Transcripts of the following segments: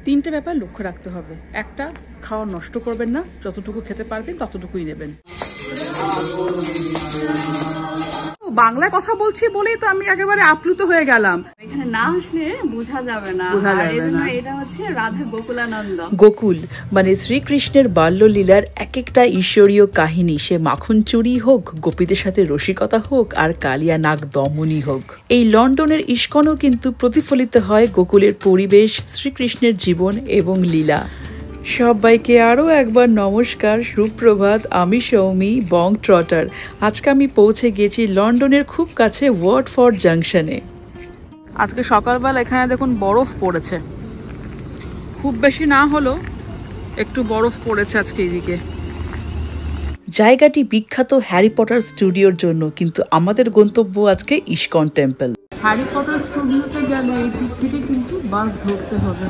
তিনটে ব্যাপার লক্ষ্য রাখতে হবে। একটা, খাওয়া নষ্ট করবেন না, যতটুকু খেতে পারবেন ততটুকুই নেবেন। বাংলায় কথা বলছি বলেই তো আমি একেবারে আপ্লুত হয়ে গেলাম। এখানে না আসলে বোঝা যাবে না। এটা হচ্ছে রাধা গোকুলানন্দ। গোকুল মানে শ্রীকৃষ্ণের বাল্যলীলার এক একটা ঈশ্বরীয় কাহিনী, সে মাখন চুরি হোক, গোপীদের সাথে রসিকতা হোক, আর কালিয়া নাগ দমনী হোক। এই লন্ডনের ইস্কনও কিন্তু প্রতিফলিত হয় গোকুলের পরিবেশ, শ্রীকৃষ্ণের জীবন এবং লীলা। সবাইকে আরও একবার নমস্কার, সুপ্রভাত। আমি সৌমি বং ট্রটার। আজকে আমি পৌঁছে গেছি লন্ডনের খুব কাছে ওয়াটফোর্ড জাংশনে। আজকে সকালবেলা এখানে দেখুন বরফ পড়েছে, খুব বেশি না হলো একটু বরফ পড়েছে আজকে এইদিকে। জায়গাটি বিখ্যাত হ্যারি পটার স্টুডিওর জন্য, কিন্তু আমাদের গন্তব্য আজকে ইস্কন টেম্পল। হ্যারি পটার স্টুডিওতে গেলে এই দিক থেকে কিন্তু বাস ধরতে হবে।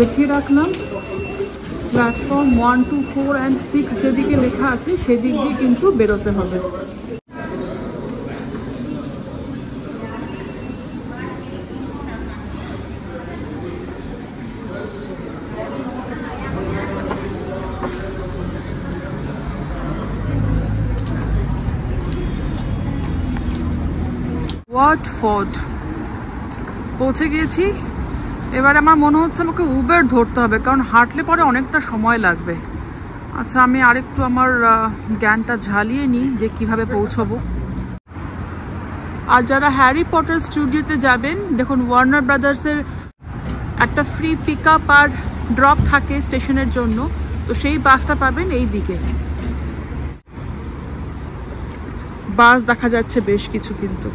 দেখিয়ে রাখলাম প্ল্যাটফর্ম 1, 2, 4 and 6 যেদিকে লেখা আছে সেদিক দিয়ে কিন্তু বেরোতে হবে। ওয়াটফোর্ড পৌঁছে গিয়েছি। এবার আমার মনে হচ্ছে আমাকে উবের ধরতে হবে, কারণ হাঁটলে পরে অনেকটা সময় লাগবে। আচ্ছা, আমি আরেকটু আমার জ্ঞানটা ঝালিয়ে নিই যে কিভাবে পৌঁছবো। আর যারা হ্যারি পটার স্টুডিওতে যাবেন, দেখুন ওয়ার্নার ব্রাদার্সের একটা ফ্রি পিক আপ আর ড্রপ থাকে স্টেশনের জন্য, তো সেই বাসটা পাবেন এই দিকে। বাস দেখা যাচ্ছে বেশ কিছু। কিন্তু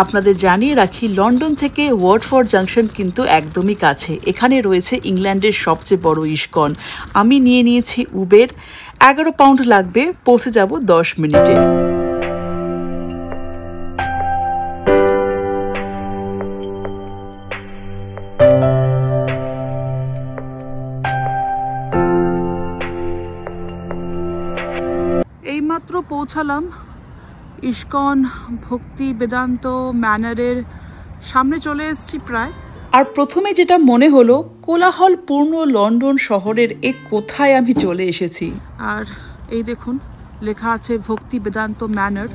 আপনাদের জানিয়ে রাখি, লন্ডন থেকে ওয়াটফোর্ড জাংশন কিন্তু একদমই কাছে। এখানে রয়েছে ইংল্যান্ডের সবচেয়ে বড় ইস্কন। আমি নিয়ে নিয়েছি উবের। 11 পাউন্ড লাগবে, পৌঁছে যাব 10 মিনিটে। এইমাত্র পৌঁছালাম ইস্কন ভক্তি বেদান্ত ম্যানারের সামনে, চলে এসেছি প্রায়। আর প্রথমে যেটা মনে হলো, কোলাহলপূর্ণ লন্ডন শহরের কোথায় আমি চলে এসেছি। আর এই দেখুন লেখা আছে ভক্তি বেদান্ত ম্যানার।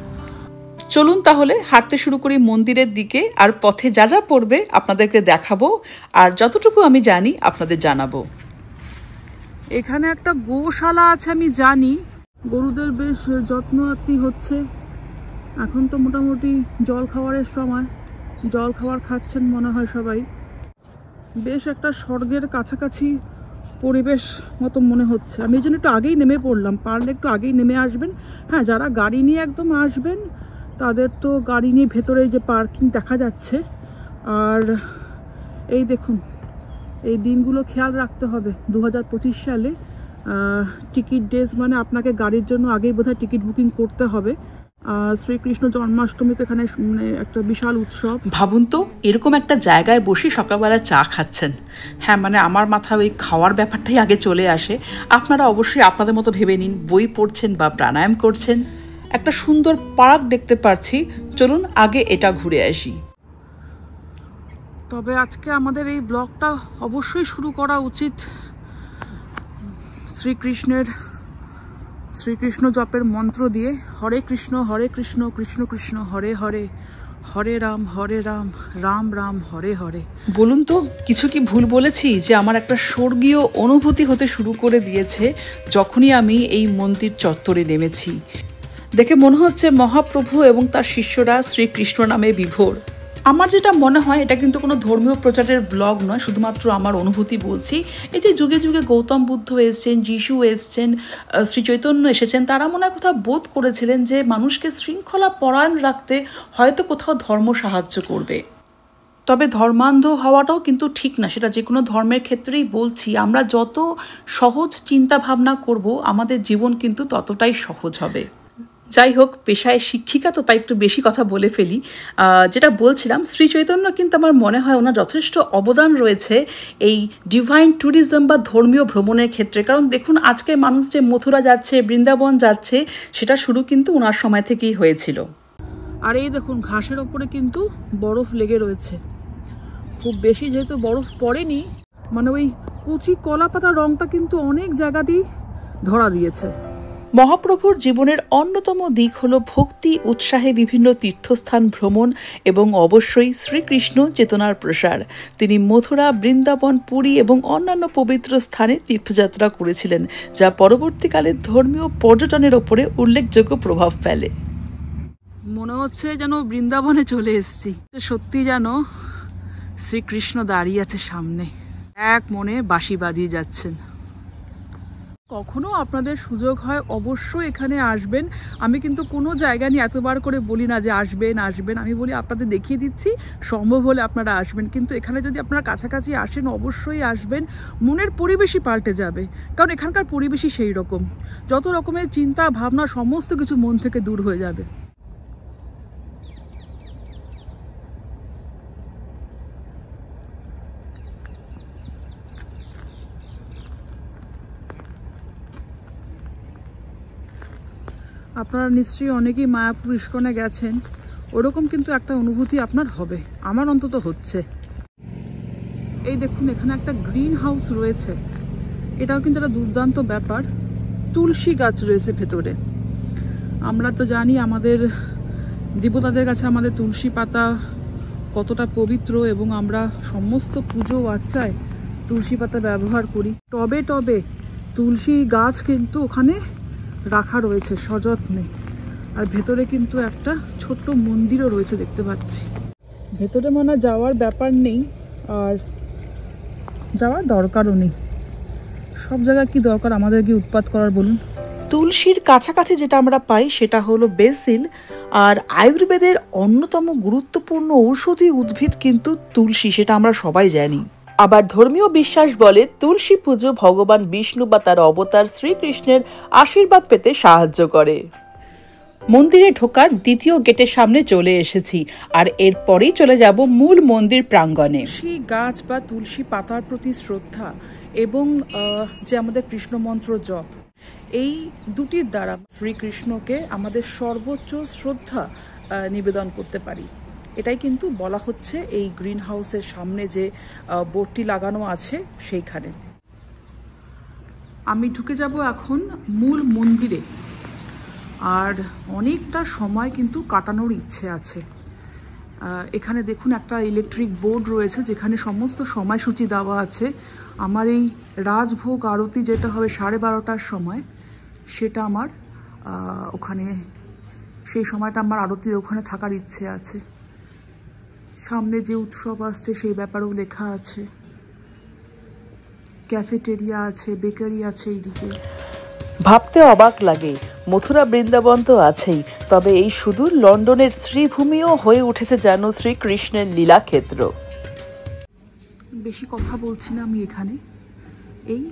চলুন তাহলে হাঁটতে শুরু করি মন্দিরের দিকে, আর পথে যা যা পড়বে আপনাদেরকে দেখাবো, আর যতটুকু আমি জানি আপনাদের জানাবো। এখানে একটা গোশালা আছে আমি জানি, গরুদের বেশ যত্ন আত্তি হচ্ছে। এখন তো মোটামুটি জল খাওয়ারের সময়, জল খাবার খাচ্ছেন মনে হয় সবাই। বেশ একটা স্বর্গের কাছাকাছি পরিবেশ মতো মনে হচ্ছে। আমি এই জন্য একটু আগেই নেমে পড়লাম, পারলে একটু আগেই নেমে আসবেন। হ্যাঁ, যারা গাড়ি নিয়ে একদম আসবেন তাদের তো গাড়ি নিয়ে ভেতরে যে পার্কিং দেখা যাচ্ছে। আর এই দেখুন, এই দিনগুলো খেয়াল রাখতে হবে। 2025 সালে টিকিট ডেজ মানে আপনাকে গাড়ির জন্য আগেই বোধহয় টিকিট বুকিং করতে হবে। শ্রীকৃষ্ণ জন্মাষ্টমী তো এখানে মানে একটা বিশাল উৎসব। ভাবুন তো, এরকম একটা জায়গায় বসে সকালবেলা চা খাচ্ছেন। হ্যাঁ, মানে আমার মাথায় ওই খাওয়ার ব্যাপারটাই আগে চলে আসে। আপনারা অবশ্যই আপনাদের মতো ভেবে নিন, বই পড়ছেন বা প্রাণায়াম করছেন। একটা সুন্দর পার্ক দেখতে পাচ্ছি, চলুন আগে এটা ঘুরে আসি। তবে আজকে আমাদের এই ব্লগটা অবশ্যই শুরু করা উচিত শ্রীকৃষ্ণ জপের মন্ত্র দিয়ে। হরে কৃষ্ণ কৃষ্ণ কৃষ্ণ হরে হরে, হরে রাম রাম রাম হরে হরে। বলুন তো, কিছু কি ভুল বলেছি যে আমার একটা স্বর্গীয় অনুভূতি হতে শুরু করে দিয়েছে যখনই আমি এই মন্দির চত্বরে নেমেছি। দেখে মনে হচ্ছে মহাপ্রভু এবং তার শিষ্যরা শ্রীকৃষ্ণ নামে বিভোর। আমার যেটা মনে হয়, এটা কিন্তু কোনো ধর্মীয় প্রচারের ব্লগ নয়, শুধুমাত্র আমার অনুভূতি বলছি। এই যে যুগে যুগে গৌতম বুদ্ধ এসছেন, যিশু এসছেন, শ্রী চৈতন্য এসেছেন, তারা মনে হয় কোথাও বোধ করেছিলেন যে মানুষকে শৃঙ্খলা পরায়ণ রাখতে হয়তো কোথাও ধর্ম সাহায্য করবে। তবে ধর্মান্ধ হওয়াটাও কিন্তু ঠিক না, সেটা যে কোনো ধর্মের ক্ষেত্রেই বলছি। আমরা যত সহজ চিন্তা ভাবনা করব, আমাদের জীবন কিন্তু ততটাই সহজ হবে। যাই হোক, পেশায় শিক্ষিকা তো তাই একটু বেশি কথা বলে ফেলি। যেটা বলছিলাম, শ্রী চৈতন্য কিন্তু আমার মনে হয় ওনার যথেষ্ট অবদান রয়েছে এই ডিভাইন ট্যুরিজম বা ধর্মীয় ভ্রমণের ক্ষেত্রে। কারণ দেখুন, আজকে মানুষ যে মথুরা যাচ্ছে, বৃন্দাবন যাচ্ছে, সেটা শুরু কিন্তু ওনার সময় থেকেই হয়েছিল। আর এই দেখুন ঘাসের ওপরে কিন্তু বরফ লেগে রয়েছে। খুব বেশি যেহেতু বরফ পড়েনি, মানে ওই কুচি কলা পাতার রংটা কিন্তু অনেক জায়গাতেই ধরা দিয়েছে। মহাপ্রভুর জীবনের অন্যতম দিক হলো ভক্তি উৎসাহে বিভিন্ন তীর্থস্থান ভ্রমণ এবং অবশ্যই শ্রীকৃষ্ণ চেতনার প্রসার। তিনি মথুরা, বৃন্দাবন, পুরী এবং অন্যান্য পবিত্র স্থানে তীর্থযাত্রা করেছিলেন, যা পরবর্তীকালে ধর্মীয় পর্যটনের ওপরে উল্লেখযোগ্য প্রভাব ফেলে। মনে হচ্ছে যেন বৃন্দাবনে চলে এসেছি। সত্যি যেন শ্রীকৃষ্ণ দাঁড়িয়ে আছে সামনে, এক মনে বাঁশি বাজিয়ে যাচ্ছেন। কখনো আপনাদের সুযোগ হয় অবশ্যই এখানে আসবেন। আমি কিন্তু কোনো জায়গা নিয়ে এতবার করে বলি না যে আসবেন আসবেন, আমি বলি আপনাদের দেখিয়ে দিচ্ছি, সম্ভব হলে আপনারা আসবেন। কিন্তু এখানে যদি আপনারা কাছাকাছি আসেন অবশ্যই আসবেন, মনের পরিবেশই পাল্টে যাবে। কারণ এখানকার পরিবেশই সেই রকম, যত রকমের চিন্তা ভাবনা সমস্ত কিছু মন থেকে দূর হয়ে যাবে। আপনারা নিশ্চয়ই অনেকেই মায়াপুর ইস্কনে গেছেন, ওরকম কিন্তু একটা অনুভূতি আপনার হবে, আমার অন্তত হচ্ছে। এই দেখুন এখানে একটা গ্রিন হাউস রয়েছে, এটাও কিন্তু একটা দুর্দান্ত ব্যাপার। তুলসী গাছ রয়েছে ভেতরে। আমরা তো জানি আমাদের দেবতাদের কাছে আমাদের তুলসী পাতা কতটা পবিত্র, এবং আমরা সমস্ত পুজো আর্চায় তুলসী পাতা ব্যবহার করি। টবে টবে তুলসী গাছ কিন্তু ওখানে রাখা রয়েছে সযত্নে। আর ভেতরে কিন্তু একটা ছোট্ট মন্দিরও রয়েছে দেখতে পাচ্ছি। ভেতরে মনে যাওয়ার ব্যাপার নেই, আর যাওয়ার দরকারও নেই। সব জায়গায় কি দরকার আমাদের কি উৎপাত করার বলুন। তুলসীর কাছাকাছি যেটা আমরা পাই সেটা হলো বেসিল। আর আয়ুর্বেদের অন্যতম গুরুত্বপূর্ণ ঔষধি উদ্ভিদ কিন্তু তুলসী, সেটা আমরা সবাই জানি। আবার ধর্মীয় বিশ্বাস বলে তুলসী পুজো ভগবান বিষ্ণু বা তার অবতার শ্রীকৃষ্ণের আশীর্বাদ পেতে সাহায্য করে। মন্দিরে ঢোকার দ্বিতীয় গেটের সামনে চলে এসেছি, আর এরপরেই চলে যাব মূল মন্দির প্রাঙ্গণে। তুলসী গাছ বা তুলসী পাতার প্রতি শ্রদ্ধা এবং যে আমাদের কৃষ্ণ মন্ত্র জপ, এই দুটির দ্বারা শ্রীকৃষ্ণকে আমাদের সর্বোচ্চ শ্রদ্ধা নিবেদন করতে পারি। এটাই কিন্তু বলা হচ্ছে এই গ্রিন হাউসের সামনে যে বোর্ডটি লাগানো আছে সেইখানে। আমি ঢুকে যাব এখন মূল মন্দিরে, আর অনেকটা সময় কিন্তু কাটানোর ইচ্ছে আছে। এখানে দেখুন একটা ইলেকট্রিক বোর্ড রয়েছে যেখানে সমস্ত সময়সূচি দেওয়া আছে। আমার এই রাজভোগ আরতি যেটা হবে 12:30টার সময়, সেটা আমার ওখানে সেই সময়টা আমার আরতির ওখানে থাকার ইচ্ছে আছে। সামনে যে উৎসব আসছে সেই ব্যাপারেও লেখা আছে। ক্যাফেটেরিয়া আছে, বেকারি আছে এইদিকে। ভাবতে অবাক লাগে, মথুরা বৃন্দাবন তো আছেই, তবে এই সুদূর লন্ডনের শ্রীভূমিও হয়ে উঠেছে যেন শ্রীকৃষ্ণের লীলাক্ষেত্র। বেশি কথা বলছি না আমি এখানে, এই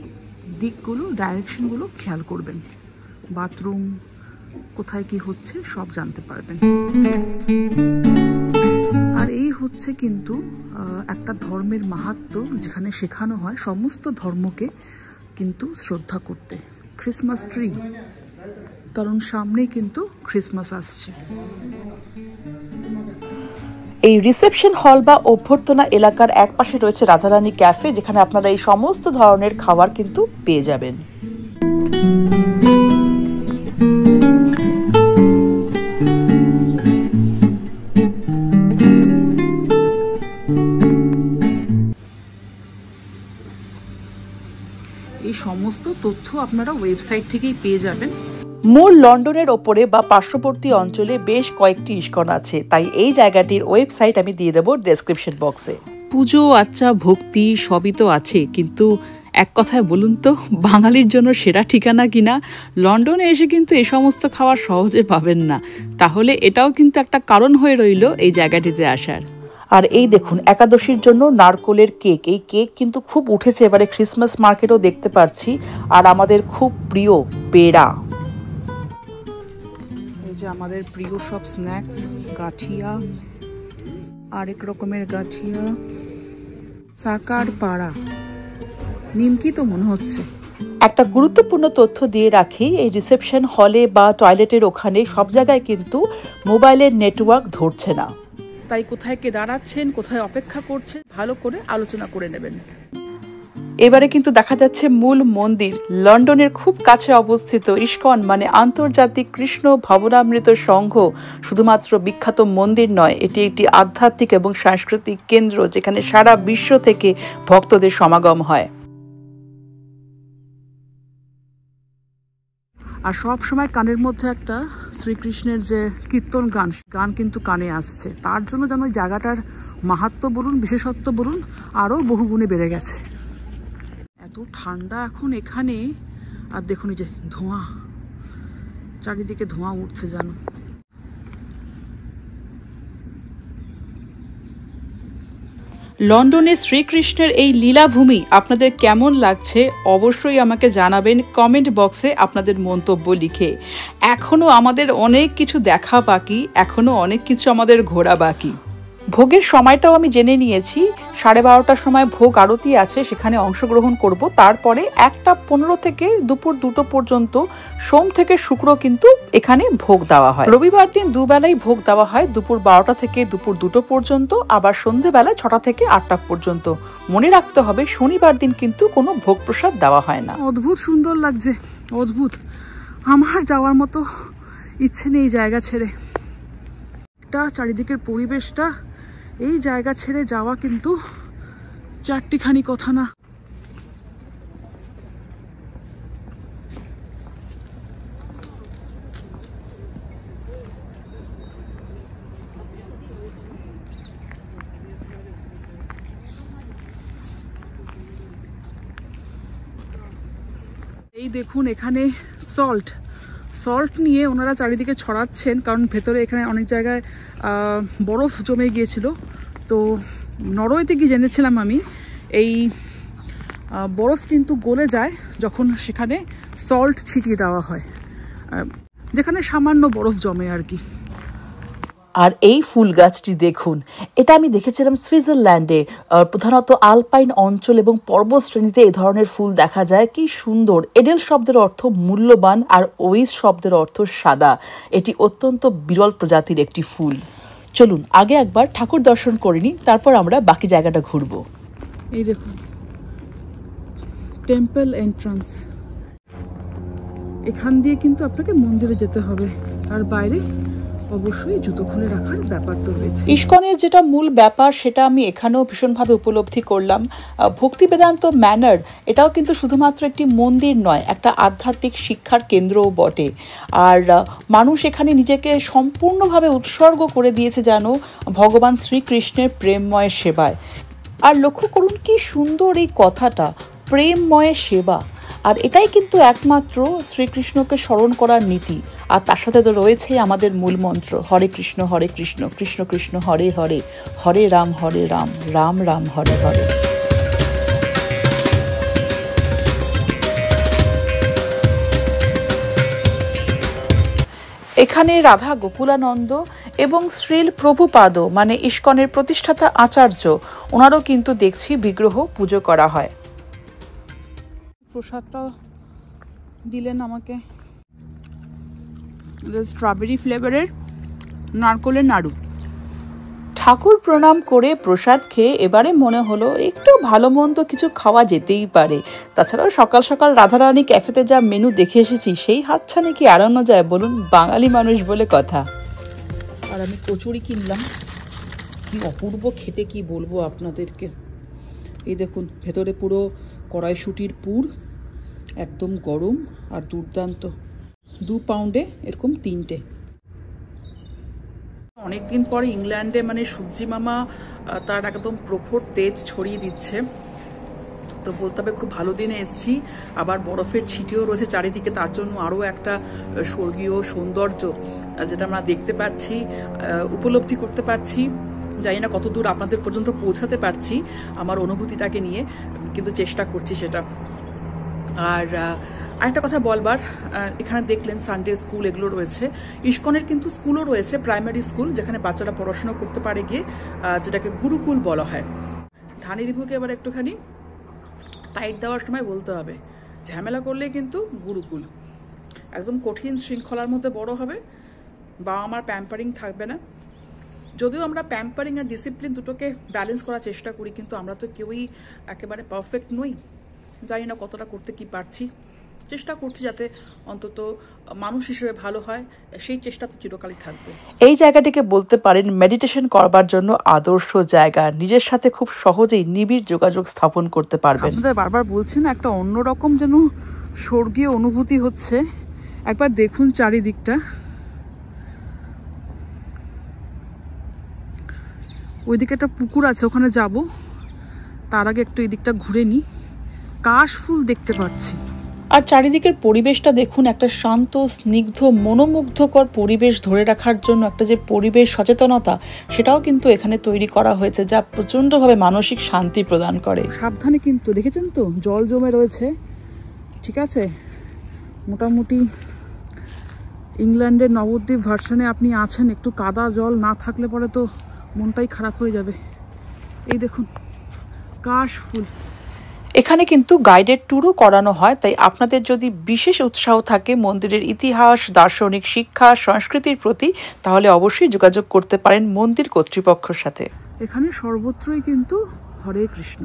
দিকগুলো ডাইরেকশনগুলো খেয়াল করবেন, বাথরুম কোথায় কি হচ্ছে সব জানতে পারবেন। আর এই হচ্ছে কিন্তু একটা ধর্মের মাহাত্ম্য, যেখানে শেখানো হয় সমস্ত ধর্মকে কিন্তু শ্রদ্ধা করতে। ক্রিসমাস ট্রি, কারণ সামনেই কিন্তু ক্রিসমাস আসছে। এই রিসেপশন হল বা অভ্যর্থনা এলাকার একপাশে রয়েছে রাধারানী ক্যাফে, যেখানে আপনারা এই সমস্ত ধরনের খাবার কিন্তু পেয়ে যাবেন। এই সমস্ত তথ্য আপনারা ওয়েবসাইট থেকেই পেয়ে যাবেন। মূল লন্ডনের ওপরে বা পার্শ্ববর্তী অঞ্চলে বেশ কয়েকটি ইস্কন আছে, তাই এই জায়গাটির ওয়েবসাইট আমি দিয়ে দেবো ডেসক্রিপশন বক্সে। পুজো আচ্ছা ভক্তি সবই তো আছে, কিন্তু এক কথায় বলুন তো বাঙালির জন্য সেরা ঠিকানা কিনা? লন্ডনে এসে কিন্তু এই সমস্ত খাবার সহজে পাবেন না, তাহলে এটাও কিন্তু একটা কারণ হয়ে রইল এই জায়গাটিতে আসার। আর এই দেখুন একাদশীর জন্য নারকোলের কেক, এই কেক কিন্তু খুব উঠেছে এবারে, ক্রিসমাস মার্কেটও দেখতে পাচ্ছি। আর আমাদের খুব প্রিয় পেড়া, এই যে আমাদের প্রিয় সব স্ন্যাক্স, গাঠিয়া, আরেক রকমের গাঠিয়া, সাকার পাড়া, নিমকি তো মনে হচ্ছে। একটা গুরুত্বপূর্ণ তথ্য দিয়ে রাখি, এই রিসেপশন হলে বা টয়লেটের ওখানে সব জায়গায় কিন্তু মোবাইলের নেটওয়ার্ক ধরছে না, তাই কোথায় কে দাঁড়াচ্ছেন, কোথায় অপেক্ষা করছে ভালো করে আলোচনা করে নেবেন। এবারে কিন্তু দেখা যাচ্ছে মূল মন্দির, লন্ডনের খুব কাছে অবস্থিত ইস্কন মানে আন্তর্জাতিক কৃষ্ণ ভবনামৃত সংঘ শুধুমাত্র বিখ্যাত মন্দির নয়, এটি একটি আধ্যাত্মিক এবং সাংস্কৃতিক কেন্দ্র যেখানে সারা বিশ্ব থেকে ভক্তদের সমাগম হয়। আর সব সময় কানের মধ্যে একটা শ্রীকৃষ্ণের যে কীর্তন গান কিন্তু কানে আসছে, তার জন্য যেন ওই জায়গাটার মাহাত্ম্য বলুন, বিশেষত্ব বলুন, আরও বহুগুণে বেড়ে গেছে। এত ঠান্ডা এখন এখানে, আর দেখুন এই যে ধোঁয়া, চারিদিকে ধোঁয়া উঠছে যেন। লন্ডনে শ্রীকৃষ্ণের এই লীলাভূমি আপনাদের কেমন লাগছে অবশ্যই আমাকে জানাবেন কমেন্ট বক্সে আপনাদের মন্তব্য লিখে। এখনও আমাদের অনেক কিছু দেখা বাকি, এখনও অনেক কিছু আমাদের ঘোরা বাকি। ভোগের সময়টাও আমি জেনে নিয়েছি, 12:30টার সময় ভোগ আরতি আছে, সেখানে অংশগ্রহণ করব। তারপরে 1:15 থেকে দুপুর 2টো পর্যন্ত সোম থেকে শুক্র কিন্তু এখানে ভোগ দেওয়া হয়। রবিবার দিন দুবেলাই ভোগ দেওয়া হয়, দুপুর 12টা থেকে দুপুর 2টো পর্যন্ত, আবার সন্ধ্যেবেলায় 6টা থেকে 8টা পর্যন্ত। মনে রাখতে হবে শনিবার দিন কিন্তু কোনো ভোগ প্রসাদ দেওয়া হয় না। অদ্ভুত সুন্দর লাগছে, অদ্ভুত। আমার যাওয়ার মতো ইচ্ছে নেই জায়গা ছেড়ে। চারিদিকের পরিবেশটা, এই জায়গা ছেড়ে যাওয়া কিন্তু চারটিখানি কথা না। এই দেখুন এখানে সল্ট নিয়ে ওনারা চারিদিকে ছড়াচ্ছেন, কারণ ভেতরে এখানে অনেক জায়গায় বরফ জমে গিয়েছিল। তো নরওয়েতে গিয়ে জেনেছিলাম আমি, এই বরফ কিন্তু গলে যায় যখন সেখানে সল্ট ছিটিয়ে দেওয়া হয়, যেখানে সামান্য বরফ জমে আর কি। আর এই ফুল গাছটি দেখুন, এটা আমি দেখেছিলাম সুইজারল্যান্ডে, প্রধানত আলপাইন অঞ্চল এবং পর্বত শ্রেণীতে এই ধরনের ফুল দেখা যায়। কি সুন্দর! এডেল শব্দের অর্থ মূল্যবান আর ওইস শব্দের অর্থ সাদা। এটি অত্যন্ত বিরল প্রজাতির একটি ফুল। চলুন আগে একবার ঠাকুর দর্শন করে নিই, তারপর আমরা বাকি জায়গাটা ঘুরব। এই দেখুন টেম্পল এন্ট্রান্স, এখান দিয়ে কিন্তু আপনাকে মন্দিরে যেতে হবে, আর বাইরে অবশ্যই জুতো খুলে রাখার ব্যাপার তো রয়েছে। ইস্কনের যেটা মূল ব্যাপার সেটা আমি এখানেও ভীষণভাবে উপলব্ধি করলাম। ভক্তি বেদান্ত ম্যানার এটাও কিন্তু শুধুমাত্র একটি মন্দির নয়, একটা আধ্যাত্মিক শিক্ষার কেন্দ্রও বটে। আর মানুষ এখানে নিজেকে সম্পূর্ণভাবে উৎসর্গ করে দিয়েছে যেন ভগবান শ্রীকৃষ্ণের প্রেমময় সেবায়। আর লক্ষ্য করুন কি সুন্দর এই কথাটা, প্রেমময় সেবা। আর এটাই কিন্তু একমাত্র শ্রীকৃষ্ণকে স্মরণ করার নীতি। আর তার সাথে তো রয়েছে আমাদের মূল মন্ত্র, হরে কৃষ্ণ কৃষ্ণ কৃষ্ণ হরে হরে, হরে রাম রাম রাম হরে হরে। এখানে রাধা গোকুলানন্দ এবং শ্রীল প্রভুপাদ মানে ইস্কনের প্রতিষ্ঠাতা আচার্য, ওনারও কিন্তু দেখছি বিগ্রহ পুজো করা হয়। প্রসাদটা দিলেন আমাকে, স্ট্রবেরি ফ্লেভারের নারকোলের নাড়ু। ঠাকুর প্রণাম করে প্রসাদ খেয়ে এবারে মনে হলো একটু ভালো মন্দ কিছু খাওয়া যেতেই পারে। তাছাড়াও সকাল সকাল রাধারানী ক্যাফেতে যা মেনু দেখে এসেছি, সেই হাতছানি কি এড়ানো যায় বলুন, বাঙালি মানুষ বলে কথা। আর আমি কচুরি কিনলাম, কি অপূর্ব খেতে, কি বলবো আপনাদেরকে। এই দেখুন ভেতরে পুরো কড়াইশুঁটির পুর, একদম গরম আর দুর্দান্ত। 2 পাউন্ডে এরকম 3টে। অনেকদিন পরে ইংল্যান্ডে মানে সবজি মামা তার একদম প্রখর তেজ ছড়িয়ে দিচ্ছে। তো বলতে হবে খুব ভালো দিনে এসেছি, আবার বরফের ছিটিও রয়েছে চারিদিকে, তার জন্য আরও একটা স্বর্গীয় সৌন্দর্য যেটা আমরা দেখতে পাচ্ছি, উপলব্ধি করতে পারছি। জানি না কত দূর আপনাদের পর্যন্ত পৌঁছাতে পারছি আমার অনুভূতিটাকে নিয়ে, কিন্তু চেষ্টা করছি সেটা। আর আরেকটা কথা বলবার, এখানে দেখলেন সানডে স্কুল এগুলো রয়েছে। ইস্কনের কিন্তু স্কুলও রয়েছে, প্রাইমারি স্কুল, যেখানে বাচ্চারা পড়াশোনা করতে পারে গিয়ে, যেটাকে গুরুকুল বলা হয়। ধানের ভোগে এবার একটুখানি টাইট দেওয়ার সময় বলতে হবে ঝামেলা করলে কিন্তু গুরুকুল, একদম কঠিন শৃঙ্খলার মধ্যে বড় হবে, বাবা মার প্যাম্পারিং থাকবে না। যদিও আমরা প্যাম্পারিং আর ডিসিপ্লিন দুটোকে ব্যালেন্স করার চেষ্টা করি, কিন্তু আমরা তো কেউই একেবারে পারফেক্ট নই। জানি না কতটা করতে কি পারছি, চেষ্টা করছি যাতে অন্তত মানুষ হিসেবে ভালো হয়, সেই চেষ্টা তো চিরকালই থাকবে। এই জায়গাটিকে বলতে পারেন মেডিটেশন করবার জন্য আদর্শ জায়গা। নিজের সাথে খুব সহজেই নিবিড় যোগাযোগ স্থাপন করতে পারবেন। আপনাদের বারবার বলছি না, একটা অন্যরকম যেন স্বর্গীয় অনুভূতি হচ্ছে। একবার দেখুন চারিদিকটা, ওইদিকে একটা পুকুর আছে, ওখানে যাব। তার আগে একটু এই দিকটা ঘুরে নিই, কাশ ফুল দেখতে পাচ্ছি। আর চারিদিকের পরিবেশটা দেখুন, একটা শান্ত, স্নিগ্ধ, মনোমুগ্ধকর পরিবেশ ধরে রাখার জন্য একটা যে পরিবেশ সচেতনতা, সেটাও কিন্তু এখানে তৈরি করা হয়েছে, যা প্রচণ্ডভাবে মানসিক শান্তি প্রদান করে। সাবধানে কিন্তু, দেখেছেন তো জল জমে রয়েছে, ঠিক আছে। মোটামুটি ইংল্যান্ডের নবদ্বীপ ভার্সনে আপনি আছেন, একটু কাদা জল না থাকলে পরে তো মনটাই খারাপ হয়ে যাবে। এই দেখুন কাশ ফুল। এখানে কিন্তু গাইডেড ট্যুরও করানো হয়, তাই আপনাদের যদি বিশেষ উৎসাহ থাকে মন্দিরের ইতিহাস, দার্শনিক শিক্ষা, সংস্কৃতির প্রতি, তাহলে অবশ্যই যোগাযোগ করতে পারেন মন্দির কর্তৃপক্ষের সাথে। এখানে সর্বত্রই কিন্তু হরে কৃষ্ণ।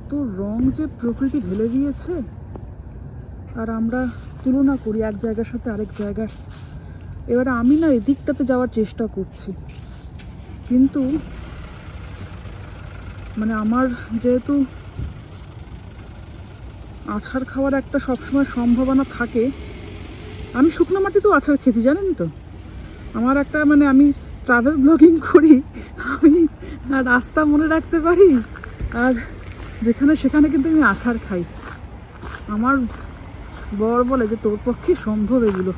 কত রং যে প্রকৃতি ঢেলে দিয়েছে, আর আমরা তুলনা করি এক জায়গার সাথে আরেক জায়গার। এবারে আমি না এদিকটাতে যাওয়ার চেষ্টা করছি, কিন্তু মানে আমার যেহেতু আছাড় খাওয়ার একটা সবসময় সম্ভাবনা থাকে, আমি শুকনো মাটিতেও আছাড় খেয়েছি জানেন তো। আমার একটা মানে আমি ট্রাভেল ব্লগিং করি, আমি রাস্তা মনে রাখতে পারি, আর যেখানে সেখানে কিন্তু আমি আছাড় খাই। আমার বর বলে যে তোর পক্ষে সম্ভব এগুলো।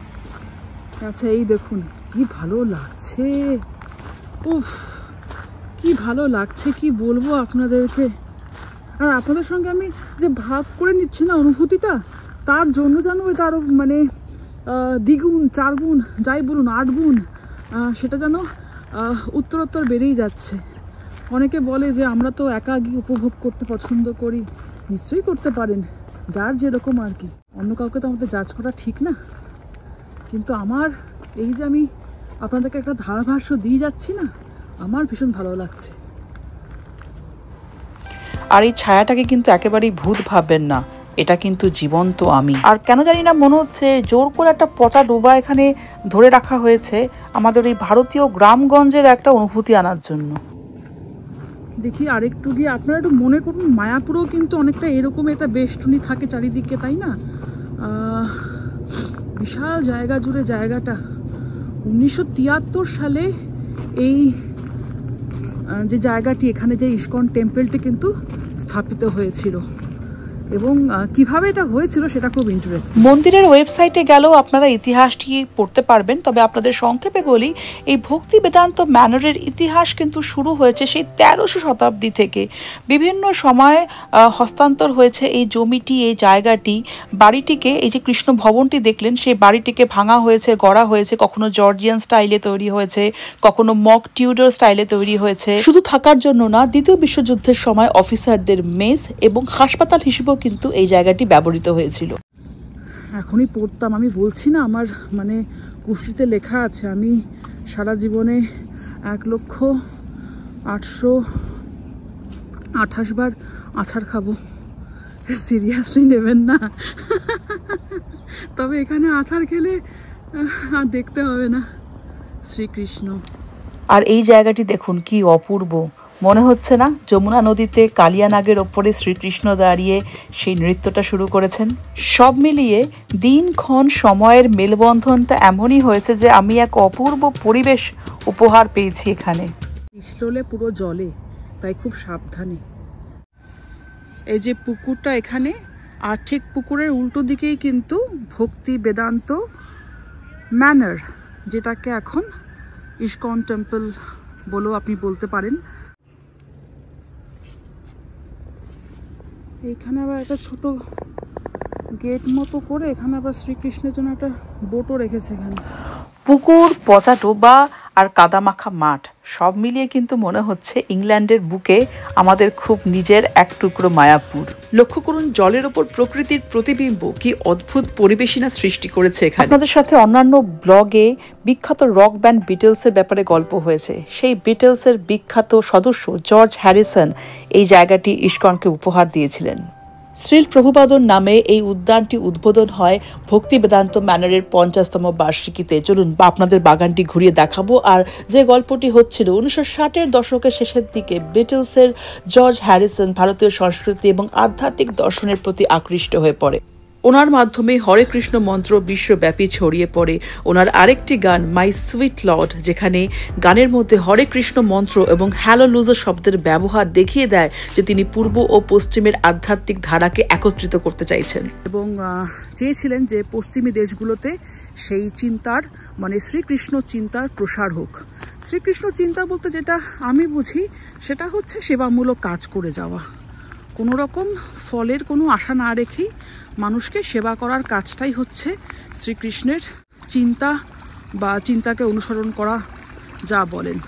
আচ্ছা এই দেখুন কি ভালো লাগছে, উফ কি ভালো লাগছে, কি বলবো আপনাদেরকে। আর আপনাদের সঙ্গে আমি যে ভাগ করে নিচ্ছি না অনুভূতিটা, তার জন্য যেন এটা আরও মানে দ্বিগুণ, 4 গুণ, যাই বলুন 8 গুণ, সেটা যেন উত্তরোত্তর বেড়েই যাচ্ছে। অনেকে বলে যে আমরা তো একা গিয়ে উপভোগ করতে পছন্দ করি। নিশ্চয়ই করতে পারেন, যার যেরকম আর কি, অন্য কাউকে তো আমাদের জাজ করা ঠিক না। কিন্তু আমার এই যে আমি আপনাদেরকে একটা ধারাভাষ্য দিয়ে যাচ্ছি না, আমার ভীষণ ভালো লাগছে। আর এই ছায়াটাকে কিন্তু একেবারেই ভূত ভাববেন না, এটা কিন্তু জীবন্ত আমি। আর কেন জানি না মনে হচ্ছে জোর করে একটা পচা ডোবা এখানে ধরে রাখা হয়েছে আমাদের এই ভারতীয় গ্রামগঞ্জের একটা অনুভূতি আনার জন্য। দেখি আরেকটু গিয়ে আপনারা একটু মনে করুন, মায়াপুরেও কিন্তু অনেকটা এরকম একটা বেষ্টনী থাকে চারিদিকে, তাই না? বিশাল জায়গা জুড়ে জায়গাটা। 1973 সালে এই যে জায়গাটি, এখানে যে ইস্কন টেম্পলটি কিন্তু স্থাপিত হয়েছিল, এবং কিভাবে এটা হয়েছিল সেটা খুব ইন্টারেস্টিং। মন্দিরের ওয়েবসাইটে গেলেও আপনারা ইতিহাসটি পড়তে পারবেন, তবে আপনাদের সংক্ষেপে বলি, এই ভক্তি বেদান্ত ম্যানরের ইতিহাস কিন্তু শুরু হয়েছে সেই 1300 শতাব্দী থেকে। বিভিন্ন সময়ে হস্তান্তর হয়েছে এই জমিটি, এই জায়গাটি, বাড়িটিকে, এই যে কৃষ্ণ ভবনটি দেখলেন, সেই বাড়িটিকে ভাঙা হয়েছে, গড়া হয়েছে, কখনো জর্জিয়ান স্টাইলে তৈরি হয়েছে, কখনো মক টিউডর স্টাইলে তৈরি হয়েছে। শুধু থাকার জন্য না, দ্বিতীয় বিশ্বযুদ্ধের সময় অফিসারদের মেস এবং হাসপাতাল হিসেবেও কিন্তু এই জায়গাটি ব্যবহৃত হয়েছিল। এখনই পড়তাম, আমি বলছি না আমার মানে কুষ্টিতে লেখা আছে আমি সারা জীবনে 1,828 বার আছাড় খাবো। সিরিয়াসলি নেবেন না, তবে এখানে আছাড় খেলে আর দেখতে হবে না। শ্রীকৃষ্ণ। আর এই জায়গাটি দেখুন কি অপূর্ব, মনে হচ্ছে না যমুনা নদীতে কালিয়ানাগের ওপরে শ্রীকৃষ্ণ দাঁড়িয়ে সেই নৃত্যটা শুরু করেছেন। সব মিলিয়ে দিনক্ষণ সময়ের মেলবন্ধনটা এমনই হয়েছে যে আমি এক অপূর্ব পরিবেশ উপহার পেয়েছি এখানে। পিছলে পুরো জলে, তাই খুব সাবধানে। এই যে পুকুরটা এখানে, আর ঠিক পুকুরের উল্টো দিকেই কিন্তু ভক্তি বেদান্ত ম্যানর, যেটাকে এখন ইস্কন টেম্পল বলেও আপনি বলতে পারেন। এইখানে আবার একটা ছোট গেট মতো করে এখানে আবার শ্রীকৃষ্ণের জন্য একটা বোটও রেখেছে এখানে। পুকুর, পচা ডোবা আর কাদামাখা মাঠ সব মিলিয়ে কিন্তু মনে হচ্ছে ইংল্যান্ডের বুকে আমাদের খুব নিজের এক টুকরো মায়াপুর। লক্ষ্য করুন জলের ওপর প্রকৃতির প্রতিবিম্ব কি অদ্ভুত পরিবেশনা সৃষ্টি করেছে এখানে। আপনাদের সাথে অন্যান্য ব্লগে বিখ্যাত রক ব্যান্ড বিটলসের ব্যাপারে গল্প হয়েছে। সেই বিটলসের বিখ্যাত সদস্য জর্জ হ্যারিসন এই জায়গাটি ইস্কনকে উপহার দিয়েছিলেন। শ্রীল প্রভুপাদর নামে এই উদ্যানটি উদ্বোধন হয় ভক্তি বেদান্ত ম্যানরের 50তম বার্ষিকীতে। চলুন আপনাদের বাগানটি ঘুরিয়ে দেখাবো। আর যে গল্পটি হচ্ছিল 1960-এর দশকের শেষের দিকে বিটলসের জর্জ হ্যারিসন ভারতীয় সংস্কৃতি এবং আধ্যাত্মিক দর্শনের প্রতি আকৃষ্ট হয়ে পড়ে। ওনার মাধ্যমে হরে কৃষ্ণ মন্ত্র বিশ্বব্যাপী ছড়িয়ে পড়ে। ওনার আরেকটি গান মাই সুইট লর্ড, যেখানে গানের মধ্যে হরে কৃষ্ণ মন্ত্র এবং হ্যালোলুজা শব্দের ব্যবহার দেখিয়ে দেয় যে তিনি পূর্ব ও পশ্চিমের আধ্যাত্মিক ধারাকে একত্রিত করতে চাইছেন এবং চেয়েছিলেন যে পশ্চিমী দেশগুলোতে সেই চিন্তার মানে শ্রীকৃষ্ণ চিন্তার প্রসার হোক। শ্রীকৃষ্ণ চিন্তা বলতে যেটা আমি বুঝি সেটা হচ্ছে সেবামূলক কাজ করে যাওয়া, কোনো রকম ফলের কোনো আশা না রেখেই মানুষকে সেবা করার কাজটাই হচ্ছে শ্রীকৃষ্ণের চিন্তা বা চিন্তাকে অনুসরণ করা যা বলেন।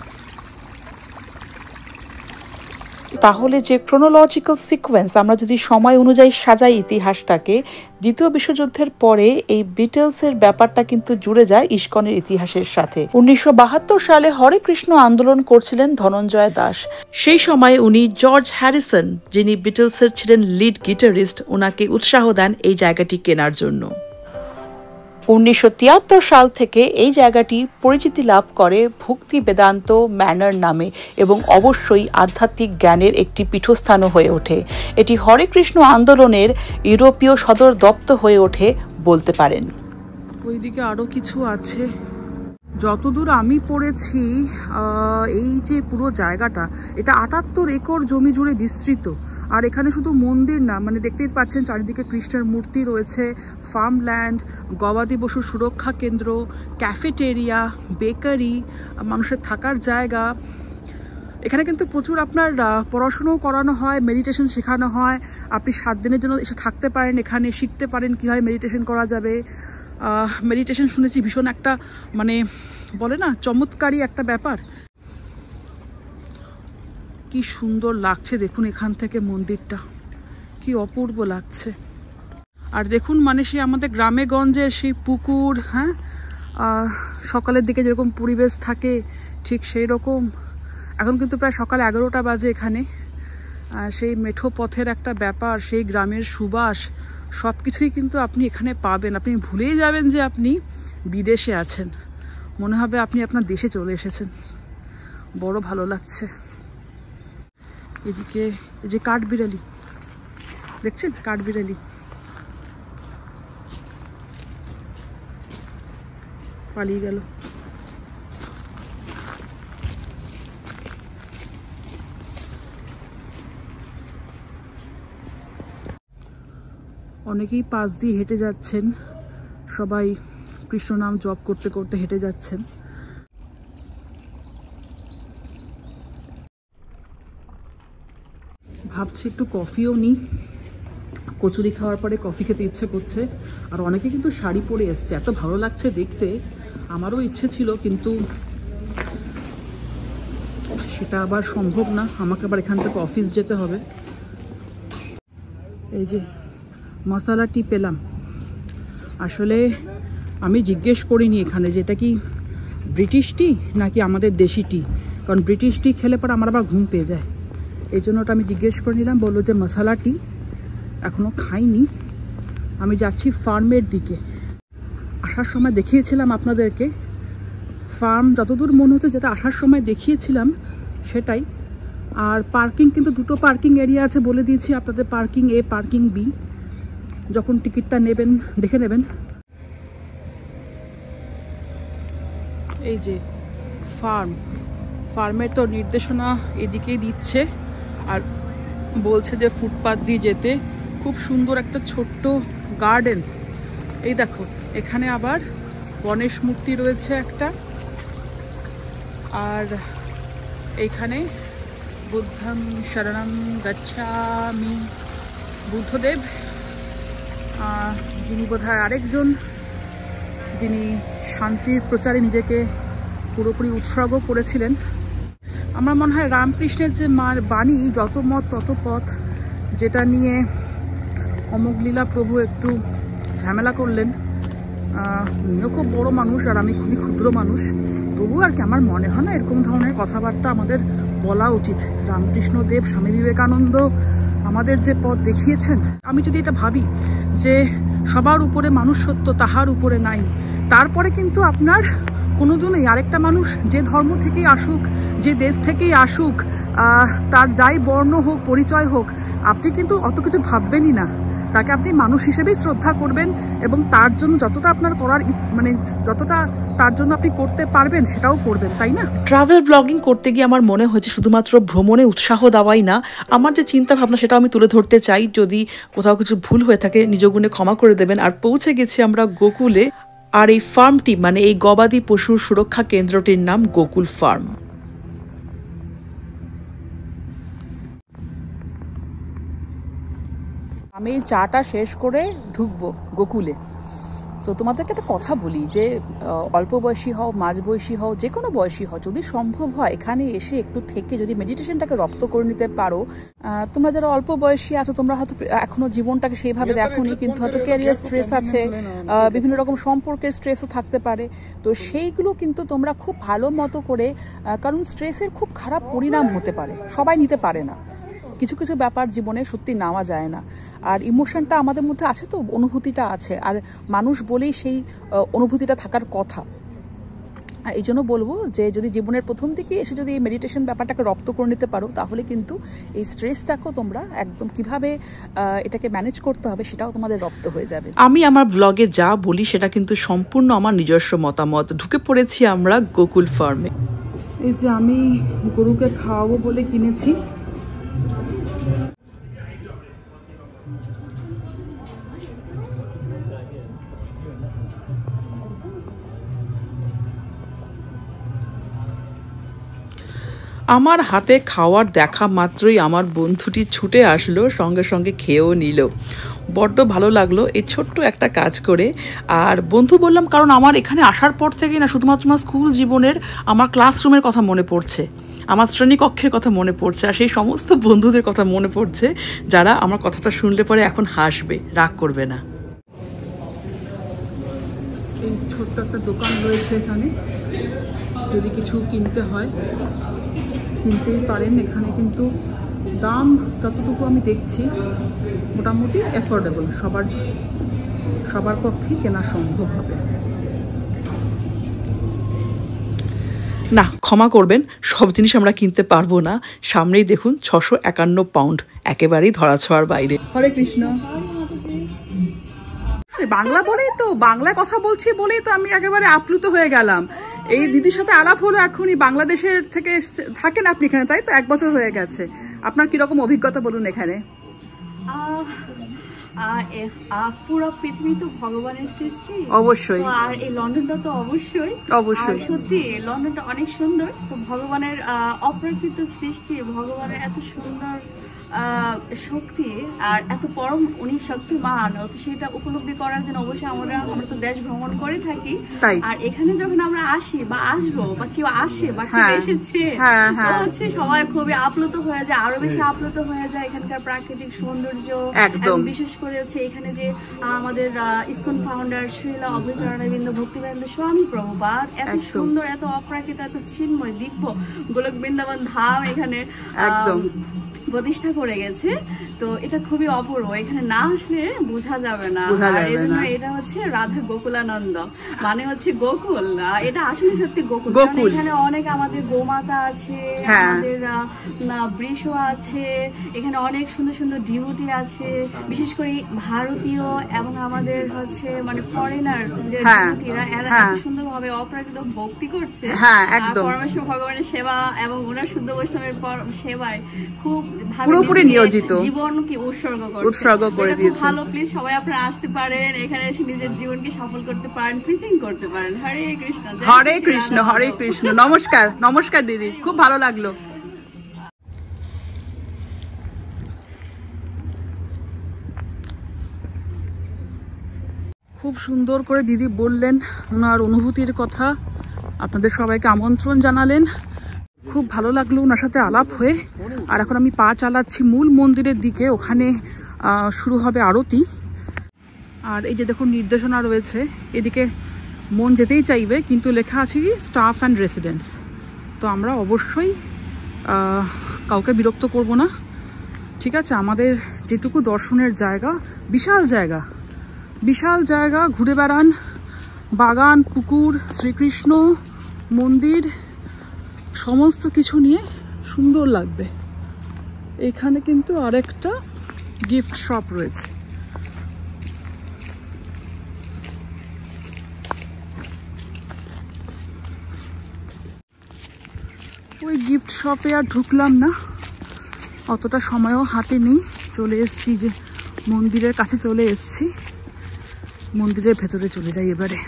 তাহলে যে ক্রোনোলজিক্যাল সিকোয়েন্স আমরা যদি সময় অনুযায়ী সাজাই ইতিহাসটাকে, দ্বিতীয় বিশ্বযুদ্ধের পরে এই বিটলসের ব্যাপারটা কিন্তু জুড়ে যায় ইস্কনের ইতিহাসের সাথে। 1972 সালে হরে কৃষ্ণ আন্দোলন করছিলেন ধনঞ্জয় দাস। সেই সময় উনি জর্জ হ্যারিসন, যিনি বিটলসের ছিলেন লিড গিটারিস্ট, ওনাকে উৎসাহ দেন এই জায়গাটি কেনার জন্য। 1973 সাল থেকে এই জায়গাটি পরিচিতি লাভ করে ভক্তি বেদান্ত ম্যানর নামে এবং অবশ্যই আধ্যাত্মিক জ্ঞানের একটি পীঠস্থানও হয়ে ওঠে। এটি হরে কৃষ্ণ আন্দোলনের ইউরোপীয় সদর দপ্তর হয়ে ওঠে বলতে পারেন। ওইদিকে আরো কিছু আছে। যতদূর আমি পড়েছি এই যে পুরো জায়গাটা, এটা 78 একর জমি জুড়ে বিস্তৃত। আর এখানে শুধু মন্দির না, মানে দেখতেই পাচ্ছেন চারিদিকে কৃষ্ণের মূর্তি রয়েছে, ফার্মল্যান্ড, গবাদি পশু সুরক্ষা কেন্দ্র, ক্যাফেটেরিয়া, বেকারি, মানুষের থাকার জায়গা। এখানে কিন্তু প্রচুর আপনার পড়াশুনোও করানো হয়, মেডিটেশন শেখানো হয়। আপনি 7 দিনের জন্য এসে থাকতে পারেন, এখানে শিখতে পারেন কীভাবে মেডিটেশন করা যাবে। মেডিটেশন শুনেছি ভীষণ একটা মানে বলে না চমৎকারী একটা ব্যাপার। কি সুন্দর লাগছে দেখুন এখান থেকে মন্দিরটা, কি অপূর্ব লাগছে। আর দেখুন মানে সে আমাদের গ্রামে গঞ্জে সেই পুকুর, হ্যাঁ সকালের দিকে যেরকম পরিবেশ থাকে ঠিক সেই রকম। এখন কিন্তু প্রায় সকাল 11টা বাজে এখানে। সেই মেঠো পথের একটা ব্যাপার, সেই গ্রামের সুবাস, সব কিছুই কিন্তু আপনি এখানে পাবেন। আপনি ভুলেই যাবেন যে আপনি বিদেশে আছেন, মনে হবে আপনি আপনার দেশে চলে এসেছেন। বড় ভালো লাগছে। এদিকে এই যে কাঠবিড়ালি দেখছেন, কাঠবিড়ালি পালিয়ে গেল। অনেকেই পাশ দিয়ে হেঁটে যাচ্ছেন, সবাই কৃষ্ণ নাম জপ করতে করতে হেঁটে যাচ্ছেন। ভাবছি একটু কফিও নিই, কচুরি খাওয়ার পরে কফি খেতে ইচ্ছে করছে। আর অনেকে কিন্তু শাড়ি পরে এসছে, এত ভালো লাগছে দেখতে। আমারও ইচ্ছে ছিল কিন্তু সেটা আবার সম্ভব না, আমাকে আবার এখান থেকে অফিস যেতে হবে। এই যে মশলা টি পেলাম। আসলে আমি জিজ্ঞেস করিনি এখানে যে এটা কি ব্রিটিশ টি নাকি আমাদের দেশি টি, কারণ ব্রিটিশ টি খেলে পরে আমার আবার ঘুম পেয়ে যায়। এই জন্য ওটা আমি জিজ্ঞেস করে নিলাম, বললো যে মশলা টি। এখনও খাইনি, আমি যাচ্ছি ফার্মের দিকে। আসার সময় দেখিয়েছিলাম আপনাদেরকে ফার্ম, যতদূর মনে হচ্ছে যেটা আসার সময় দেখিয়েছিলাম সেটাই। আর পার্কিং কিন্তু 2টো পার্কিং এরিয়া আছে বলে দিয়েছি আপনাদের, পার্কিং এ পার্কিং বি। যখন টিকিটটা নেবেন দেখে নেবেন। এই যে ফার্মের তো নির্দেশনা এদিকেই দিচ্ছে আর বলছে যে ফুটপাথ দিয়ে যেতে। খুব সুন্দর একটা ছোট্ট গার্ডেন। এই দেখো এখানে আবার গণেশ মূর্তি রয়েছে একটা, আর এইখানে বুদ্ধম শরণম গচ্ছামি, বুদ্ধদেব যিনি বোধহয় আরেকজন, যিনি শান্তির প্রচারে নিজেকে পুরোপুরি উৎসর্গ করেছিলেন। আমার মনে হয় রামকৃষ্ণের যে মার বাণী, যত মত তত পথ, যেটা নিয়ে অমোঘলীলা প্রভু একটু ঝামেলা করলেন। উনিও খুব বড় মানুষ আর আমি খুবই ক্ষুদ্র মানুষ, তবু আর কি আমার মনে হয় না এরকম ধরনের কথাবার্তা আমাদের বলা উচিত। রামকৃষ্ণদেব, স্বামী বিবেকানন্দ আমাদের যে পথ দেখিয়েছেন, আমি যদি এটা ভাবি যে সবার উপরে মানুষ সত্য, তাহার উপরে নাই, তারপরে কিন্তু আপনার কোনোদিনই আরেকটা মানুষ যে ধর্ম থেকেই আসুক, যে দেশ থেকেই আসুক, তার যাই বর্ণ হোক, পরিচয় হোক, আপনি কিন্তু অত কিছু ভাববেনই না। তাকে আপনি মানুষ হিসেবেই শ্রদ্ধা করবেন এবং তার জন্য যতটা আপনার করার মানে যতটা তার জন্য আপনি করতে পারবেন সেটাও করবেন, তাই না? ট্রাভেল ব্লগিং করতে গিয়ে আমার মনে হয়েছে শুধুমাত্র ভ্রমণে উৎসাহ দেওয়াই না, আমার যে চিন্তা ভাবনা সেটাও আমি তুলে ধরতে চাই। যদি কোথাও কিছু ভুল হয়ে থাকে নিজ গুণে ক্ষমা করে দেবেন। আর পৌঁছে গেছি আমরা গোকুলে, আর এই ফার্মটি মানে এই গবাদি পশুর সুরক্ষা কেন্দ্রটির নাম গোকুল ফার্ম। আমি চাটা শেষ করে ঢুকবো গোকুলে। তো তোমাদেরকে একটা কথা বলি যে অল্প বয়সী হও, মাঝবয়সী হও, যে কোনো বয়সী হও, যদি সম্ভব হয় এখানে এসে একটু থেকে যদি মেডিটেশনটাকে রপ্ত করে নিতে পারো। তোমরা যারা অল্প বয়সী আছো, তোমরা হয়তো এখনো জীবনটাকে সেইভাবে দেখোনি, কিন্তু হয়তো ক্যারিয়ার স্ট্রেস আছে, বিভিন্ন রকম সম্পর্কের স্ট্রেসও থাকতে পারে। তো সেইগুলো কিন্তু তোমরা খুব ভালো মতো করে, কারণ স্ট্রেসের খুব খারাপ পরিণাম হতে পারে, সবাই নিতে পারে না, কিছু কিছু ব্যাপার জীবনে সত্যি নেওয়া যায় না। আর ইমোশনটা আমাদের মধ্যে আছে, তো অনুভূতিটা আছে, আর মানুষ বলেই সেই অনুভূতিটা থাকার কথা। এই জন্য বলবো যে যদি জীবনের প্রথম দিকে এসে যদি এই মেডিটেশন ব্যাপারটাকে রপ্ত করে নিতে পারো, তাহলে কিন্তু এই স্ট্রেসটাকেও তোমরা একদম কিভাবে এটাকে ম্যানেজ করতে হবে সেটাও তোমাদের রপ্ত হয়ে যাবে। আমি আমার ব্লগে যা বলি সেটা কিন্তু সম্পূর্ণ আমার নিজস্ব মতামত। ঢুকে পড়েছি আমরা গোকুল ফার্মে। এই যে আমি গরুকে খাওয়াবো বলে কিনেছি। আমার হাতে খাওয়ার দেখা মাত্রই আমার বন্ধুটি ছুটে আসলো, সঙ্গে সঙ্গে খেয়েও নিল। বড্ড ভালো লাগলো এই ছোট্ট একটা কাজ করে। আর বন্ধু বললাম কারণ আমার এখানে আসার পর থেকেই না শুধুমাত্র আমার স্কুল জীবনের, আমার ক্লাসরুমের কথা মনে পড়ছে, আমার শ্রেণীকক্ষের কথা মনে পড়ছে, আর সেই সমস্ত বন্ধুদের কথা মনে পড়ছে যারা আমার কথাটা শুনলে পরে এখন হাসবে, রাগ করবে না। এই ছোট্ট একটা দোকান রয়েছে এখানে, যদি কিছু কিনতে হয় কিনতেই পারেন। এখানে কিন্তু দাম যতটুকু আমি দেখছি মোটামুটি অ্যাফোর্ডেবল, সবার পক্ষেই কেনা সম্ভব হবে। না, ক্ষমা করবেন, সব জিনিস আমরা কিনতে পারবো না। সামনেই দেখুন 651 পাউন্ড, একেবারেই ধরাছোঁয়ার বাইরে। হরে কৃষ্ণ। বাংলা বলেই তো, বাংলায় কথা বলছি বলেই তো আমি একেবারে আপ্লুত হয়ে গেলাম। এই দিদির সাথে আলাপ হলো এখনই, বাংলাদেশের থেকে থাকেন আপনি এখানে, তাই তো? 1 বছর হয়ে গেছে। আপনার কিরকম অভিজ্ঞতা বলুন এখানে? পুরো পৃথিবী তো ভগবানের সৃষ্টি, অবশ্যই, আর এই লন্ডনটা তো অবশ্যই সত্যি লন্ডনটা অনেক সুন্দর। তো ভগবানের অপ্রাকৃত সৃষ্টি, ভগবানের এত সুন্দর শক্তি আর এত পরম উনি শক্তিমান, তো সেটা উপলব্ধি করার জন্য অবশ্যই আমরা তো দেশ ভ্রমণ করে থাকি। আর এখানে যখন আমরা আসি বা আসবো বা কেউ আসে বা কেউ এসেছে, হচ্ছে সবাই খুবই আপ্লুত হয়ে যায়, আরো বেশি আপ্লুত হয়ে যায় এখানকার প্রাকৃতিক সৌন্দর্য। একদম বিশেষ করে হচ্ছে এখানে যে আমাদের ইসকন ফাউন্ডার শ্রীল অভয়চরণারবিন্দ ভক্তিবেদান্ত স্বামী প্রভুপাদ এত সুন্দর, এত অপ্রাকৃত, এত চিন্ময় দিব্য গোলক বৃন্দাবন ধাম এখানে প্রতিষ্ঠা করে গেছে। তো এটা খুবই অপূর্ব, এখানে না আসলে বোঝা যাবে না। এই জন্য এটা হচ্ছে রাধা গোকুলানন্দ, মানে হচ্ছে গোকুল। এটা আসলে সত্যি গোকুল। এখানে অনেক আমাদের গোমাতা আছে, আমাদের বৃষ আছে, এখানে অনেক সুন্দর সুন্দর ডিভোটি আছে, বিশেষ করে ভারতীয় এবং আমাদের হচ্ছে মানে ফরেনার যে ডিভোটিরা, এরা এত সুন্দর ভাবে অপ্রাকৃত ভক্তি করছে পরমেশ্বর ভগবানের সেবা এবং ওনার শুদ্ধ বৈষ্ণবের সেবায় খুব পুরোপুরি নিয়োজিত, জীবনকে উৎসর্গ করে দিয়েছে। ভালো, প্লিজ সবাই আপনারা আসতে পারেন, এখানে এসে নিজের জীবনকে সফল করতে পারেন, প্রিচিং করতে পারেন। হরে কৃষ্ণ, হরে কৃষ্ণ, হরে কৃষ্ণ। নমস্কার, নমস্কার দিদি, খুব ভালো লাগলো। খুব সুন্দর করে দিদি বললেন ওনার অনুভূতির কথা, আপনাদের সবাইকে আমন্ত্রণ জানালেন। খুব ভালো লাগলো ওনার সাথে আলাপ হয়ে। আর এখন আমি পা চালাচ্ছি মূল মন্দিরের দিকে, ওখানে শুরু হবে আরতি। আর এই যে দেখুন নির্দেশনা রয়েছে, এদিকে মন যেতেই চাইবে, কিন্তু লেখা আছে কি স্টাফ অ্যান্ড রেসিডেন্টস। তো আমরা অবশ্যই কাউকে বিরক্ত করব না, ঠিক আছে? আমাদের যেটুকু দর্শনের জায়গা, বিশাল জায়গা, বিশাল জায়গা, ঘুরে বেড়ান, বাগান, পুকুর, শ্রীকৃষ্ণ মন্দির, সমস্ত কিছু নিয়ে সুন্দর লাগবে। এখানে কিন্তু আরেকটা গিফট শপ রয়েছে। ওই গিফট শপে আর ঢুকলাম না, অতটা সময়ও হাতে নেই। চলে এসছি, যে মন্দিরের কাছে চলে এসছি, মন্দিরের ভেতরে চলে যাই এবারে।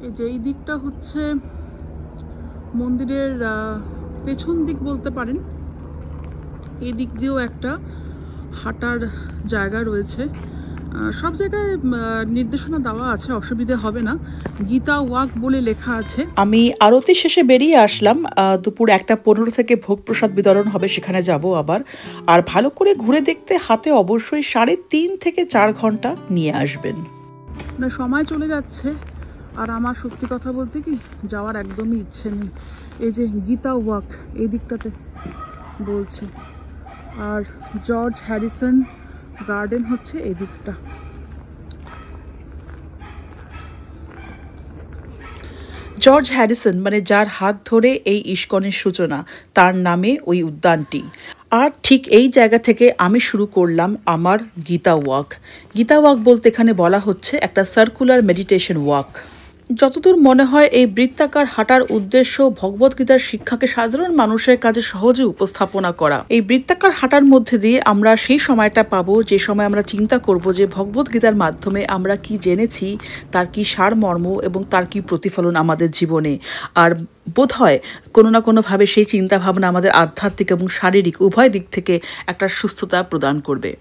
এই যে এই দিকটা হচ্ছে মন্দিরের পেছন দিক বলতে পারেন। এই দিক দিয়েও একটা হাঁটার জায়গা রয়েছে। সব জায়গায় নির্দেশনা দেওয়া আছে, অসুবিধে হবে না। গীতা ওয়াক বলে লেখা আছে। আমি আরতি শেষে বেরিয়ে আসলাম। দুপুর 1:15 থেকে ভোগ প্রসাদ বিতরণ হবে, সেখানে যাব আবার। আর ভালো করে ঘুরে দেখতে হাতে অবশ্যই 3.5 থেকে 4 ঘন্টা নিয়ে আসবেন। না, সময় চলে যাচ্ছে, আর আমার সত্যি কথা বলতে কি যাওয়ার একদমই ইচ্ছে নেই। এই যে গীতা ওয়াক এই দিকটাতে বলছে, আর জর্জ হ্যারিসন গার্ডেন হচ্ছে এই দিকটা। জর্জ হ্যারিসন মানে যার হাত ধরে এই ইস্কনের সূচনা, তার নামে ওই উদ্যানটি। আর ঠিক এই জায়গা থেকে আমি শুরু করলাম আমার গীতা ওয়াক। গীতা ওয়াক বলতে এখানে বলা হচ্ছে একটা সার্কুলার মেডিটেশন ওয়াক। যতদূর মনে হয় এই বৃত্তাকার হাঁটার উদ্দেশ্য ভগবদ্গীতার শিক্ষাকে সাধারণ মানুষের কাছে সহজে উপস্থাপনা করা। এই বৃত্তাকার হাঁটার মধ্যে দিয়ে আমরা সেই সময়টা পাবো যে সময় আমরা চিন্তা করব যে ভগবদ্গীতার মাধ্যমে আমরা কি জেনেছি, তার কি সারমর্ম এবং তার কি প্রতিফলন আমাদের জীবনে। আর বোধ হয় কোনো না কোনোভাবে সেই চিন্তাভাবনা আমাদের আধ্যাত্মিক এবং শারীরিক উভয় দিক থেকে একটা সুস্থতা প্রদান করবে।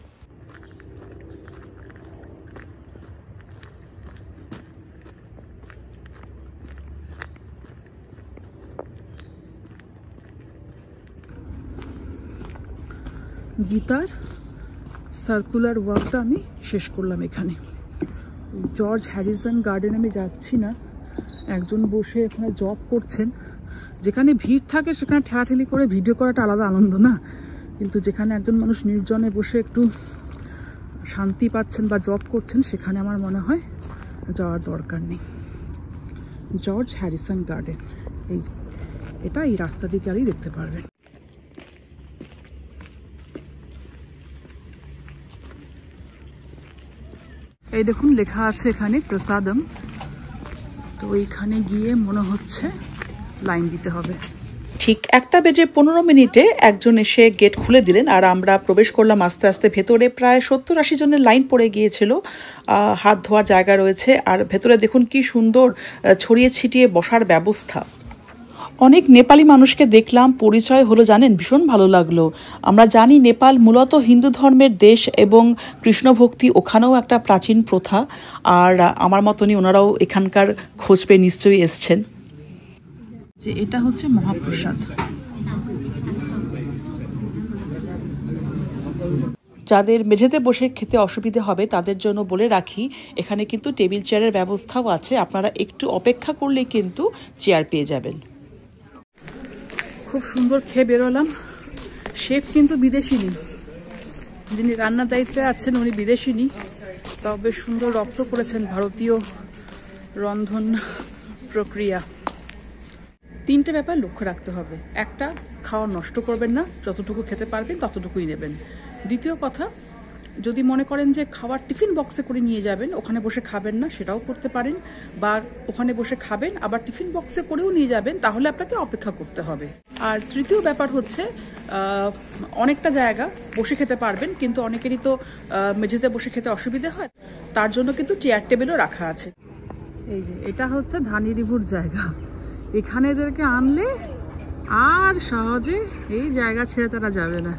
গীতার সার্কুলার ওয়াকটা আমি শেষ করলাম এখানে। জর্জ হ্যারিসন গার্ডেন আমি যাচ্ছি না, একজন বসে এখানে জব করছেন। যেখানে ভিড় থাকে সেখানে ঠেলাঠেলি করে ভিডিও করাটা আলাদা আনন্দ না, কিন্তু যেখানে একজন মানুষ নির্জনে বসে একটু শান্তি পাচ্ছেন বা জব করছেন, সেখানে আমার মনে হয় যাওয়ার দরকার নেই। জর্জ হ্যারিসন গার্ডেন এটা এই রাস্তা দিয়ে গেলেই দেখতে পারবেন। এই দেখুন লেখা আছে এখানে প্রসাদম। তো এইখানে গিয়ে মনে হচ্ছে লাইন দিতে হবে। ঠিক 1:15 একজন এসে গেট খুলে দিলেন, আর আমরা প্রবেশ করলাম আস্তে আস্তে ভেতরে। প্রায় 70-80 জনের লাইন পড়ে গিয়েছিল। হাত ধোয়ার জায়গা রয়েছে, আর ভেতরে দেখুন কি সুন্দর ছড়িয়ে ছিটিয়ে বসার ব্যবস্থা। অনেক নেপালি মানুষকে দেখলাম, পরিচয় হলো, জানেন, ভীষণ ভালো লাগলো। আমরা জানি নেপাল মূলত হিন্দু ধর্মের দেশ এবং কৃষ্ণ ভক্তি ওখানেও একটা প্রাচীন প্রথা। আর আমার মতনই ওনারাও এখানকার খোঁজ পেয়ে নিশ্চয়ই এসছেন। যে এটা হচ্ছে মহাপ্রসাদ। যাদের মেঝেতে বসে খেতে অসুবিধে হবে তাদের জন্য বলে রাখি, এখানে কিন্তু টেবিল চেয়ারের ব্যবস্থাও আছে। আপনারা একটু অপেক্ষা করলেই কিন্তু চেয়ার পেয়ে যাবেন। খুব সুন্দর খেয়ে বেরোলাম। শেফ কিন্তু বিদেশিনী, যিনি রান্নার দায়িত্বে আছেন উনি বিদেশিনী, তবে সুন্দর রপ্ত করেছেন ভারতীয় রন্ধন প্রক্রিয়া। 3টে ব্যাপার লক্ষ্য রাখতে হবে। একটা, খাওয়া নষ্ট করবেন না, যতটুকু খেতে পারবেন ততটুকুই নেবেন। দ্বিতীয় কথা, যদি মনে করেন যে খাবার টিফিন বক্সে করে নিয়ে যাবেন, ওখানে বসে খাবেন না, সেটাও করতে পারেন, বা ওখানে বসে খাবেন আবার টিফিন বক্সে করেও নিয়ে যাবেন, তাহলে আপনাকে অপেক্ষা করতে হবে। আর তৃতীয় ব্যাপার হচ্ছে, অনেকটা জায়গা বসে খেতে পারবেন, কিন্তু অনেকেরই তো মেঝেতে বসে খেতে অসুবিধে হয়, তার জন্য কিন্তু চেয়ার টেবিলও রাখা আছে। এই যে এটা হচ্ছে ধানিরিভুর জায়গা, এখানে এদেরকে আনলে আর সহজে এই জায়গা ছেড়ে তারা যাবে না।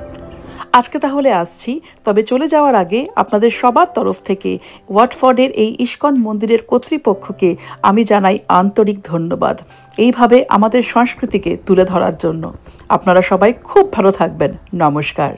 আজকে তাহলে আসছি, তবে চলে যাওয়ার আগে আপনাদের সবার তরফ থেকে ওয়াটফোর্ডের এই ইস্কন মন্দিরের কর্তৃপক্ষকে আমি জানাই আন্তরিক ধন্যবাদ, এইভাবে আমাদের সংস্কৃতিকে তুলে ধরার জন্য। আপনারা সবাই খুব ভালো থাকবেন। নমস্কার।